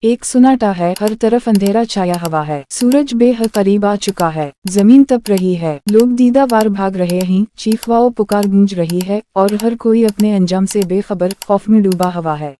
एक सुनाटा है, हर तरफ अंधेरा छाया हुआ है। सूरज बेहद करीब आ चुका है, जमीन तप रही है, लोग दीदावार भाग रहे हैं, चीखवाओ पुकार गूंज रही है और हर कोई अपने अंजाम से बेखबर खौफ में डूबा हुआ है।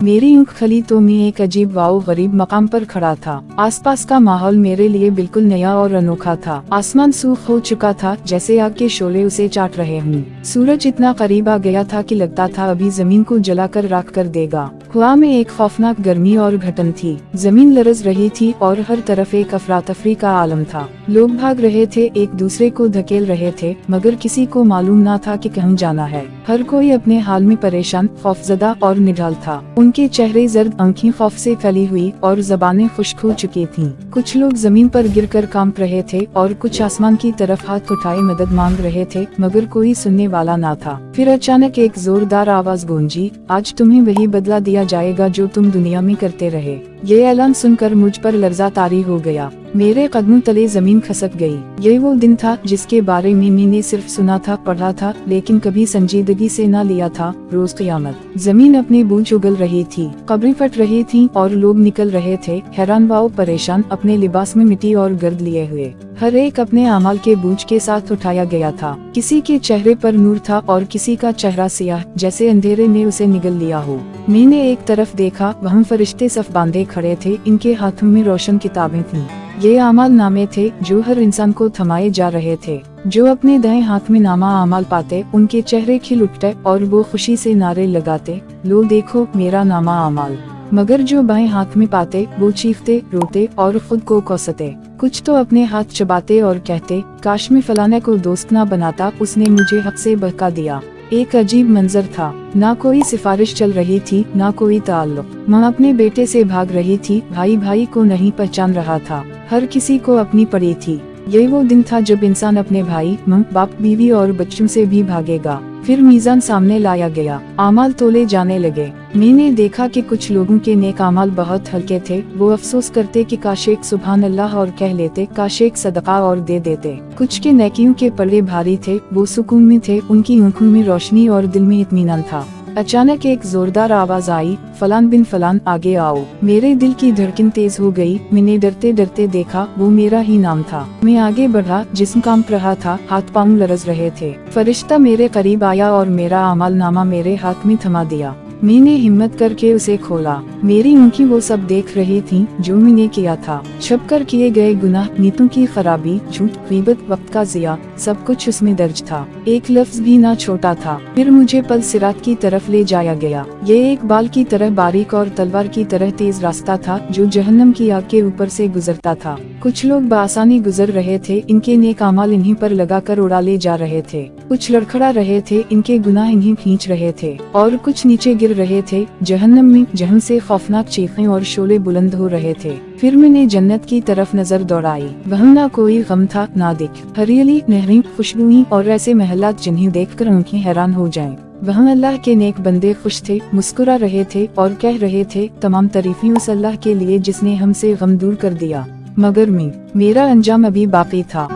मेरी ऊँख खली तो मैं एक अजीब वाओ गरीब मकाम पर खड़ा था। आसपास का माहौल मेरे लिए बिल्कुल नया और अनोखा था। आसमान सूख हो चुका था, जैसे आग के शोले उसे चाट रहे हों। सूरज इतना करीब आ गया था कि लगता था अभी जमीन को जलाकर राख कर देगा। हवा में एक खौफनाक गर्मी और घटन थी, जमीन लरज रही थी और हर तरफ एक अफरा-तफरी का आलम था। लोग भाग रहे थे, एक दूसरे को धकेल रहे थे, मगर किसी को मालूम न था कि कहाँ जाना है। हर कोई अपने हाल में परेशान, खौफजदा और निढाल था। उनके चेहरे जर्द, आंखें खौफ से फैली हुई और जबानें खुश्क हो चुकी थीं। कुछ लोग जमीन पर गिरकर कांप रहे थे और कुछ आसमान की तरफ हाथ उठाए मदद मांग रहे थे, मगर कोई सुनने वाला ना था। फिर अचानक एक जोरदार आवाज गूंजी, आज तुम्हें वही बदला दिया जाएगा जो तुम दुनिया में करते रहे। ये ऐलान सुनकर मुझ पर लर्जा तारी हो गया। मेरे कदमों तले जमीन खसक गई। ये वो दिन था जिसके बारे में मैंने सिर्फ सुना था, पढ़ा था, लेकिन कभी संजीदगी से न लिया था। रोज क़यामत। जमीन अपने बूझ उगल रही थी, कब्रें फट रही थीं और लोग निकल रहे थे, हैरान व परेशान, अपने लिबास में मिट्टी और गर्द लिए हुए। हर एक अपने अमाल के बूझ के साथ उठाया गया था। किसी के चेहरे पर नूर था और किसी का चेहरा सियाह, जैसे अंधेरे ने उसे निगल लिया हो। मैंने एक तरफ देखा, वहाँ फरिश्ते सफ बांधे खड़े थे, इनके हाथों में रोशन किताबें थीं। ये आमाल नामे थे जो हर इंसान को थमाए जा रहे थे। जो अपने दाएं हाथ में नामा आमाल पाते, उनके चेहरे खिल उठते और वो खुशी से नारे लगाते, लो देखो मेरा नामा आमाल। मगर जो बाएं हाथ में पाते, वो चीखते, रोते और खुद को कोसते। कुछ तो अपने हाथ चबाते और कहते, काश में फलाने को दोस्त ना बनाता, उसने मुझे हक से बहका दिया। एक अजीब मंजर था, ना कोई सिफारिश चल रही थी, ना कोई ताल्लुक। माँ अपने बेटे से भाग रही थी, भाई भाई को नहीं पहचान रहा था, हर किसी को अपनी पड़ी थी। ये वो दिन था जब इंसान अपने भाई, माँ, बाप, बीवी और बच्चों से भी भागेगा। फिर मीज़ान सामने लाया गया, आमाल तोले जाने लगे। मैंने देखा कि कुछ लोगों के नेक आमाल बहुत हल्के थे। वो अफसोस करते कि काश एक सुभान अल्लाह और कह लेते, काश एक सदका और दे देते। कुछ के नेकियों के पल्ले भारी थे, वो सुकून में थे, उनकी आंखों में रोशनी और दिल में इत्मीनान था। अचानक एक जोरदार आवाज आई, फलान बिन फलान आगे आओ। मेरे दिल की धड़कन तेज हो गई। मैंने डरते डरते देखा, वो मेरा ही नाम था। मैं आगे बढ़ा, जिस्म कांप रहा था, हाथ पांव लरज रहे थे। फरिश्ता मेरे करीब आया और मेरा अमाल नामा मेरे हाथ में थमा दिया। मैंने हिम्मत करके उसे खोला। मेरी आंखें वो सब देख रही थीं जो मैंने किया था। छुप कर किए गए गुनाह, नीतों की खराबी, झूठ, गीबत, वक्त का ज़िया, सब कुछ उसमें दर्ज था। एक लफ्ज भी ना छोटा था। फिर मुझे पल सिरात की तरफ ले जाया गया। ये एक बाल की तरह बारीक और तलवार की तरह तेज रास्ता था जो जहन्नम की आग के ऊपर से गुजरता था। कुछ लोग बआसानी गुजर रहे थे, इनके नेक अमाल इन्हीं पर लगाकर उड़ा ले जा रहे थे। कुछ लड़खड़ा रहे थे, इनके गुनाह इन्हीं खींच रहे थे, और कुछ नीचे गिर रहे थे जहन्नम में, जहां से खौफनाक चीखें और शोले बुलंद हो रहे थे। फिर मैंने जन्नत की तरफ नजर दौड़ाई। वहाँ ना कोई गम था, ना दिख, हरियाली, नहरें, खुशबुएं और ऐसे महलात जिन्हें देखकर आंखें हैरान हो जाएं। वहाँ अल्लाह के नेक बंदे खुश थे, मुस्कुरा रहे थे और कह रहे थे, तमाम तारीफें उस अल्लाह के लिए जिसने हमसे गम दूर कर दिया। मगर मेरा अंजाम अभी बाकी था।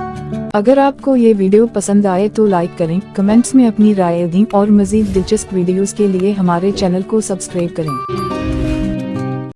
अगर आपको ये वीडियो पसंद आए तो लाइक करें, कमेंट्स में अपनी राय दें और मजीद दिलचस्प वीडियोस के लिए हमारे चैनल को सब्सक्राइब करें।